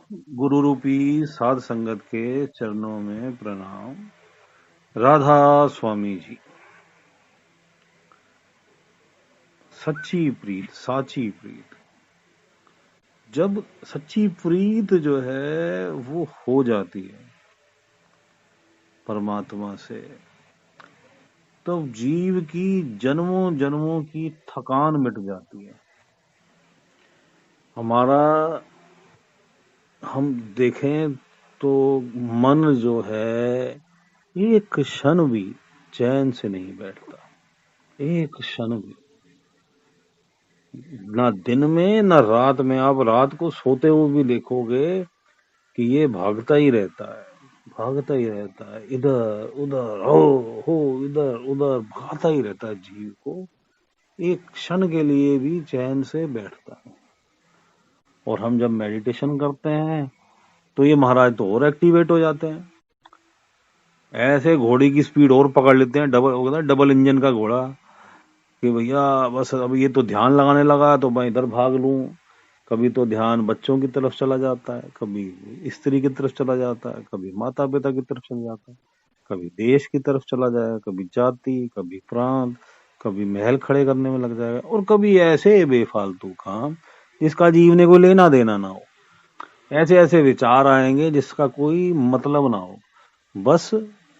गुरु रूपी साध संगत के चरणों में प्रणाम। राधा स्वामी जी। सच्ची प्रीत, साची प्रीत। जब सच्ची प्रीत जो है वो हो जाती है परमात्मा से, तब जीव की जन्मों जन्मों की थकान मिट जाती है। हमारा हम देखें तो मन जो है एक क्षण भी चैन से नहीं बैठता, एक क्षण भी। ना दिन में ना रात में। आप रात को सोते हुए भी देखोगे कि ये भागता ही रहता है, भागता ही रहता है, इधर उधर हो इधर उधर भागता ही रहता है। जीव को एक क्षण के लिए भी चैन से बैठता है। और हम जब मेडिटेशन करते हैं तो ये महाराज तो और एक्टिवेट हो जाते हैं, ऐसे घोड़े की स्पीड और पकड़ लेते हैं, डबल हो गया, डबल इंजन का घोड़ा, कि भैया बस अब ये तो ध्यान लगाने लगा तो मैं इधर भाग लूं। कभी तो ध्यान बच्चों की तरफ चला जाता है, कभी स्त्री की तरफ चला जाता है, कभी माता पिता की तरफ चला जाता है, कभी देश की तरफ चला जाएगा, कभी जाति, कभी प्रांत, कभी महल खड़े करने में लग जाएगा, और कभी ऐसे बेफालतू काम जिसका जीवने को लेना देना ना हो। ऐसे ऐसे विचार आएंगे जिसका कोई मतलब ना हो। बस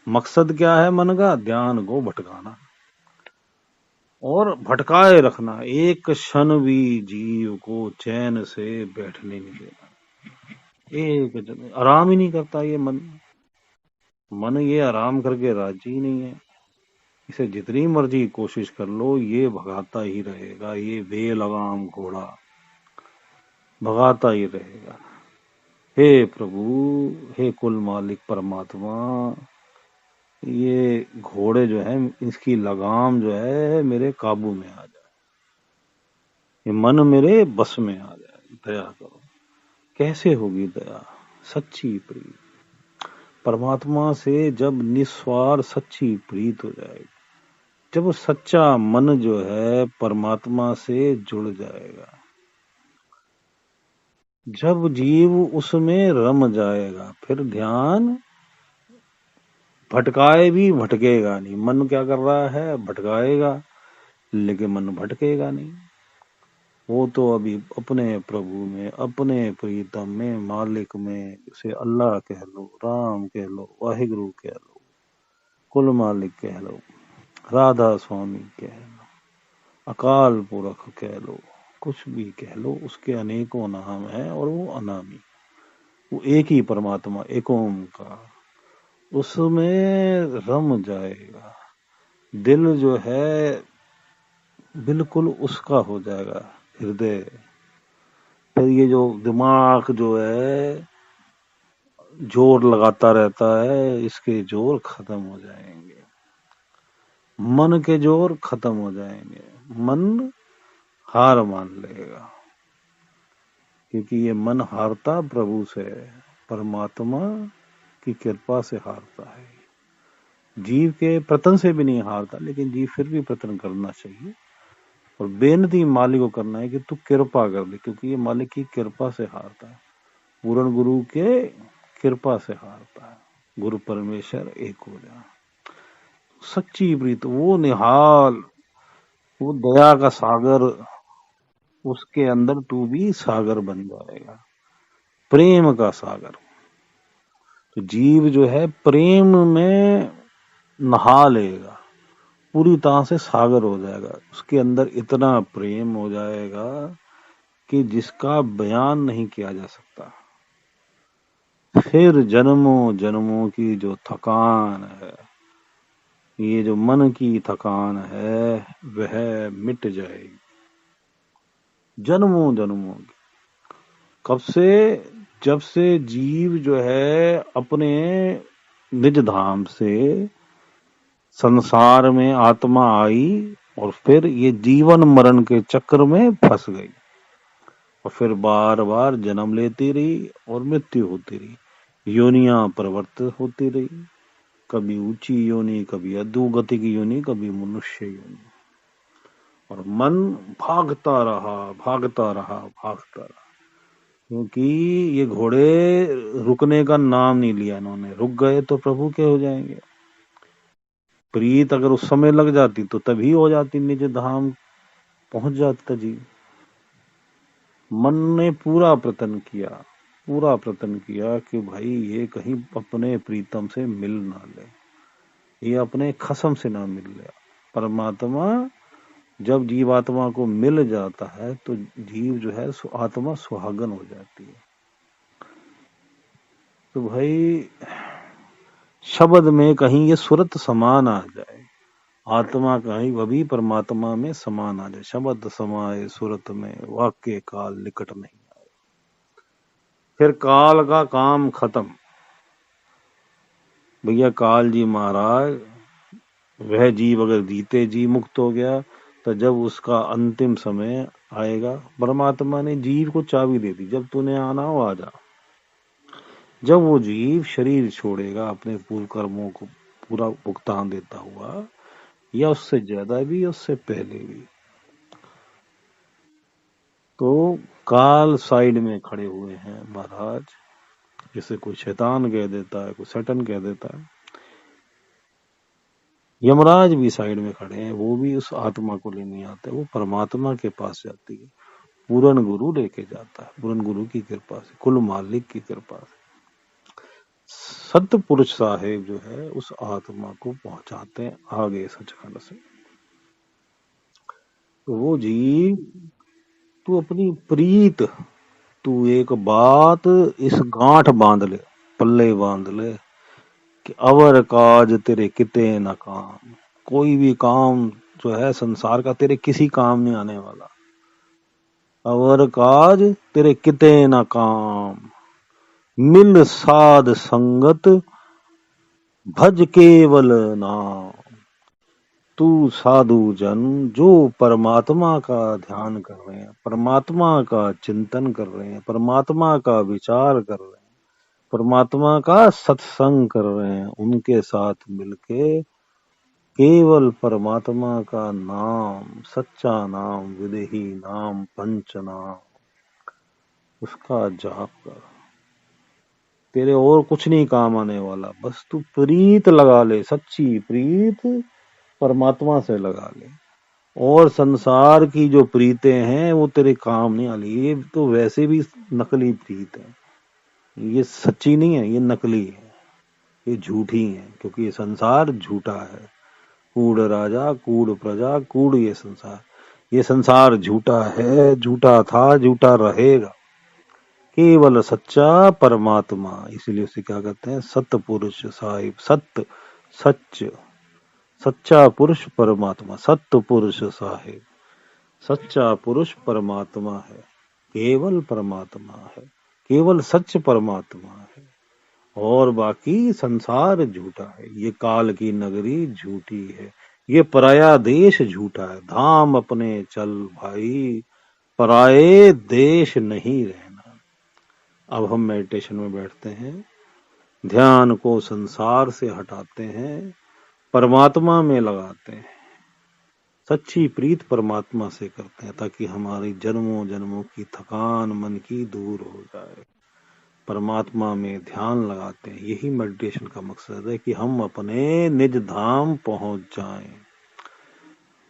मकसद क्या है मन का? ध्यान को भटकाना और भटकाए रखना, एक क्षण भी जीव को चैन से बैठने नहीं देना। एक जगह आराम ही नहीं करता ये मन। मन ये आराम करके राजी ही नहीं है। इसे जितनी मर्जी कोशिश कर लो ये भगाता ही रहेगा, ये बेलगाम घोड़ा भगाता ही रहेगा। हे प्रभु, हे कुल मालिक परमात्मा, ये घोड़े जो है इसकी लगाम जो है मेरे काबू में आ जाए, ये मन मेरे बस में आ जाए, दया करो। कैसे होगी दया? सच्ची प्रीत परमात्मा से जब निस्वार्थ सच्ची प्रीत हो जाएगी, जब सच्चा मन जो है परमात्मा से जुड़ जाएगा, जब जीव उसमें रम जाएगा, फिर ध्यान भटकाए भी भटकेगा नहीं। मन क्या कर रहा है? भटकाएगा, लेकिन मन भटकेगा नहीं। वो तो अभी अपने प्रभु में, अपने प्रीतम में, मालिक में, उसे अल्लाह कह लो, राम कह लो, वाहिगुरु कह लो, कुल मालिक कह लो, राधा स्वामी कह लो, अकाल पुरख कह लो, कुछ भी कह लो, उसके अनेकों नाम है और वो अनामी, वो एक ही परमात्मा, एक ओंकार, उसमें रम जाएगा। दिल जो है बिल्कुल उसका हो जाएगा, हृदय। फिर ये जो दिमाग जो है जोर लगाता रहता है, इसके जोर खत्म हो जाएंगे, मन के जोर खत्म हो जाएंगे, मन हार मान लेगा। क्योंकि ये मन हारता प्रभु से, परमात्मा की कृपा से हारता है। जीव के प्रतन से भी नहीं हारता, लेकिन जीव फिर भी प्रतन करना चाहिए और बेनती मालिक को करना है कि तू कृपा कर दे, क्योंकि ये मालिक की कृपा से हारता है, पूर्ण गुरु के कृपा से हारता है। गुरु परमेश्वर एक हो जा। सच्ची प्रीत, वो निहाल, वो दया का सागर, उसके अंदर तू भी सागर बन जाएगा, प्रेम का सागर। तो जीव जो है प्रेम में नहा लेगा, पूरी तरह से सागर हो जाएगा, उसके अंदर इतना प्रेम हो जाएगा कि जिसका बयान नहीं किया जा सकता। फिर जन्मों जन्मों की जो थकान है, ये जो मन की थकान है, वह मिट जाएगी जन्मों जन्मों की। कब से? जब से जीव जो है अपने निज धाम से संसार में आत्मा आई और फिर ये जीवन मरण के चक्र में फंस गई, और फिर बार बार जन्म लेती रही और मृत्यु होती रही, योनियां परिवर्तित होती रही, कभी ऊंची योनि, कभी अधोगति की योनि, कभी मनुष्य योनि। और मन भागता रहा, भागता रहा, भागता रहा। क्योंकि ये घोड़े रुकने का नाम नहीं लिया इन्होंने, रुक गए तो प्रभु के हो जाएंगे। प्रीत अगर उस समय लग जाती तो तभी हो जाती, निज धाम पहुंच जाता जी। मन ने पूरा प्रयत्न किया, पूरा प्रयत्न किया कि भाई ये कहीं अपने प्रीतम से मिल ना ले, ये अपने खसम से ना मिल ले। परमात्मा जब जीवात्मा को मिल जाता है तो जीव जो है आत्मा सुहागन हो जाती है। तो भाई शब्द में कहीं ये सुरत समान आ जाए, आत्मा कहीं वह भी परमात्मा में समान आ जाए। शब्द समाये सुरत में, वाक्य काल निकट नहीं आए। फिर काल का काम खत्म। भैया काल जी महाराज, वह जीव अगर जीते जी मुक्त हो गया तो जब उसका अंतिम समय आएगा, परमात्मा ने जीव को चाबी दे दी, जब तूने आना हो आ जा। जब वो जीव शरीर छोड़ेगा अपने पूर्व कर्मों को पूरा भुगतान देता हुआ, या उससे ज्यादा भी या उससे पहले भी, तो काल साइड में खड़े हुए हैं महाराज। जिसे कोई शैतान कह देता है, कोई सैटन कह देता है, यमराज भी साइड में खड़े हैं, वो भी उस आत्मा को लेने आते हैं। वो परमात्मा के पास जाती है, पूरन गुरु लेके जाता है, पूरन गुरु की कृपा से, कुल मालिक की कृपा से। सतपुरुष साहेब जो है उस आत्मा को पहुंचाते हैं आगे सचखंड से। तो वो जीव, तू अपनी प्रीत, तू एक बात इस गांठ बांध ले, पल्ले बांध ले कि अवर काज तेरे किते न काम। कोई भी काम जो है संसार का तेरे किसी काम नहीं आने वाला। अवर काज तेरे किते न काम, मिल साध संगत भज केवल नाम। तू साधु जन जो परमात्मा का ध्यान कर रहे हैं, परमात्मा का चिंतन कर रहे हैं, परमात्मा का विचार कर रहे हैं, परमात्मा का सत्संग कर रहे हैं, उनके साथ मिलके केवल परमात्मा का नाम, सच्चा नाम, विदेही नाम, पंच नाम, उसका जाप कर। तेरे और कुछ नहीं काम आने वाला, बस तू प्रीत लगा ले, सच्ची प्रीत परमात्मा से लगा ले। और संसार की जो प्रीतें हैं वो तेरे काम नहीं आली। ये तो वैसे भी नकली प्रीत है, ये सच्ची नहीं है, ये नकली है, ये झूठी है। क्योंकि ये संसार झूठा है। कूड़ राजा कूड़ प्रजा कूड़ ये संसार झूठा है, झूठा था, झूठा रहेगा। केवल सच्चा परमात्मा, इसलिए उसे क्या कहते हैं, सत्य पुरुष साहिब। सत्य, सच, सच्चा पुरुष परमात्मा, सत्य पुरुष साहिब। सच्चा पुरुष परमात्मा है, केवल परमात्मा है, केवल सच परमात्मा है। और बाकी संसार झूठा है, ये काल की नगरी झूठी है, ये पराया देश झूठा है। धाम अपने चल भाई, पराये देश नहीं रहना। अब हम मेडिटेशन में बैठते हैं, ध्यान को संसार से हटाते हैं, परमात्मा में लगाते हैं, सच्ची प्रीत परमात्मा से करते हैं, ताकि हमारी जन्मों जन्मों की थकान मन की दूर हो जाए। परमात्मा में ध्यान लगाते हैं। यही मेडिटेशन का मकसद है कि हम अपने निज धाम पहुंच जाएं।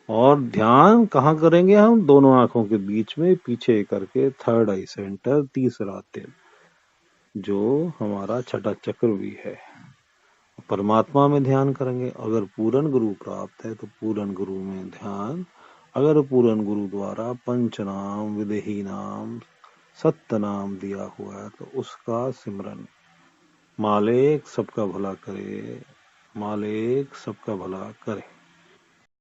और ध्यान कहाँ करेंगे हम? दोनों आंखों के बीच में पीछे करके, थर्ड आई सेंटर, तीसरा तिल, जो हमारा छठा चक्र भी है। परमात्मा में ध्यान करेंगे। अगर पूरन गुरु प्राप्त है तो पूरन गुरु में ध्यान। अगर पूरन गुरु द्वारा पंच नाम, विदेही नाम, सत्य नाम दिया हुआ है तो उसका सिमरन। मालिक सबका भला करे, मालिक सबका भला करे।